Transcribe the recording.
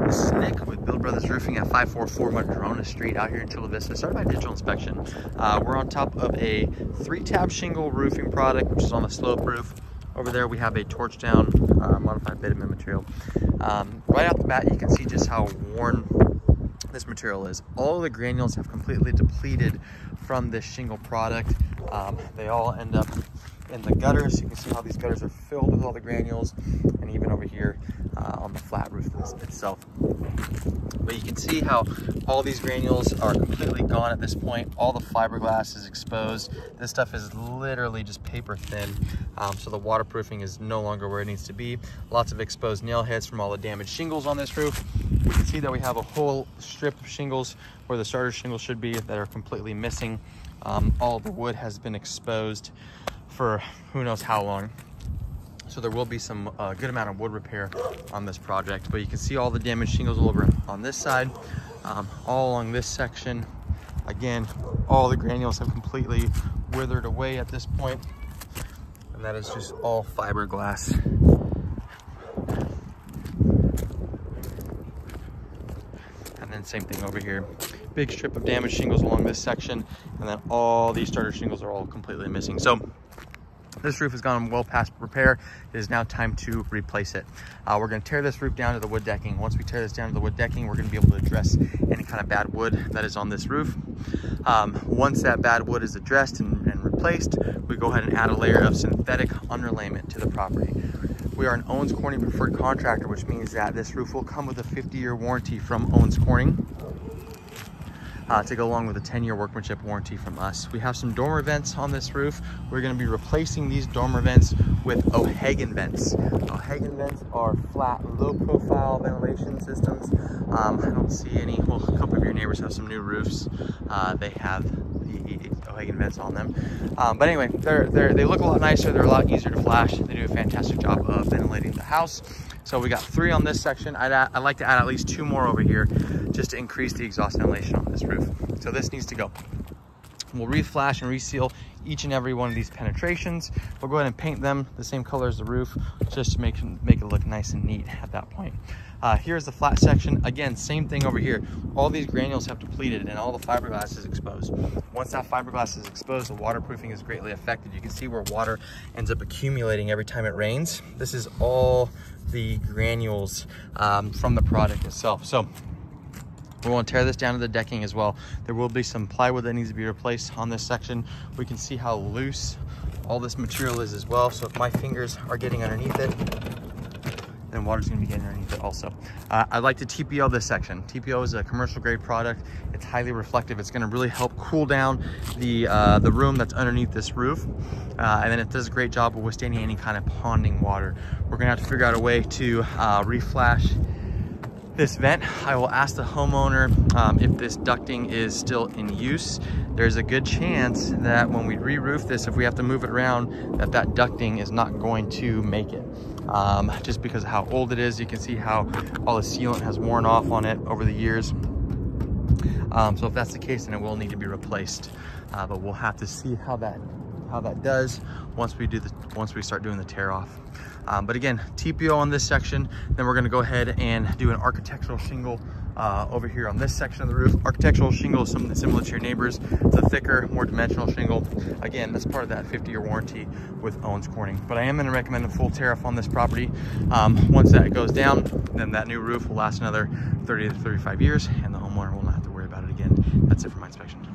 This is Nick with Build Brothers Roofing at 544 Madrona Street out here in Chula Vista. Started by digital inspection. We're on top of a 3-tab shingle roofing product, which is on the slope roof. Over there we have a torch down modified bitumen material. Right off the bat, you can see just how worn this material is. All of the granules have completely depleted from this shingle product. They all end up in the gutters. You can see how these gutters are filled with all the granules, and even over here on the flat roof itself. But you can see how all these granules are completely gone at this point. All the fiberglass is exposed. This stuff is literally just paper thin. So the waterproofing is no longer where it needs to be. Lots of exposed nail heads from all the damaged shingles on this roof. You can see that we have a whole strip of shingles where the starter shingles should be that are completely missing. All the wood has been exposed for who knows how long. So there will be some good amount of wood repair on this project, but you can see all the damaged shingles all over on this side, all along this section. Again, all the granules have completely withered away at this point, and that is just all fiberglass. And then same thing over here. Big strip of damaged shingles along this section, and then all these starter shingles are all completely missing. So this roof has gone well past repair. It is now time to replace it. We're going to tear this roof down to the wood decking. Once we tear this down to the wood decking, we're going to be able to address any kind of bad wood that is on this roof. Once that bad wood is addressed and replaced, we go ahead and add a layer of synthetic underlayment to the property. We are an Owens Corning preferred contractor, which means that this roof will come with a 50-year warranty from Owens Corning, to go along with a 10-year workmanship warranty from us. We have some dormer vents on this roof. We're going to be replacing these dormer vents with O'Hagan vents. O'Hagan vents are flat, low-profile ventilation systems. I don't see any. Well, a couple of your neighbors have some new roofs. They have the O'Hagan vents on them. But anyway, they look a lot nicer. They're a lot easier to flash. They do a fantastic job of ventilating the house. So we got 3 on this section. I'd like to add at least 2 more over here just to increase the exhaust ventilation on this roof. So this needs to go. We'll reflash and reseal each and every one of these penetrations. We'll go ahead and paint them the same color as the roof just to make it look nice and neat at that point. Here's the flat section. Again, same thing over here. All these granules have depleted and all the fiberglass is exposed. Once that fiberglass is exposed, the waterproofing is greatly affected. You can see where water ends up accumulating every time it rains. This is all the granules from the product itself. So we want to tear this down to the decking as well. There will be some plywood that needs to be replaced on this section. We can see how loose all this material is as well. So if my fingers are getting underneath it, then water's going to be getting underneath it also. I'd like to TPO this section. TPO is a commercial grade product. It's highly reflective. It's going to really help cool down the room that's underneath this roof. And then it does a great job of withstanding any kind of ponding water. We're going to have to figure out a way to reflash this vent. I will ask the homeowner if this ducting is still in use. There's a good chance that when we re-roof this, if we have to move it around, that ducting is not going to make it. Just because of how old it is. You can see how all the sealant has worn off on it over the years. So if that's the case, then it will need to be replaced. But we'll have to see how that does once we start doing the tear off. But again, TPO on this section, then we're gonna go ahead and do an architectural shingle over here on this section of the roof. Architectural shingle is something similar to your neighbors. It's a thicker, more dimensional shingle. Again, that's part of that 50-year warranty with Owens Corning. But I am gonna recommend a full tear off on this property. Once that goes down, then that new roof will last another 30 to 35 years and the homeowner will not have to worry about it again. That's it for my inspection.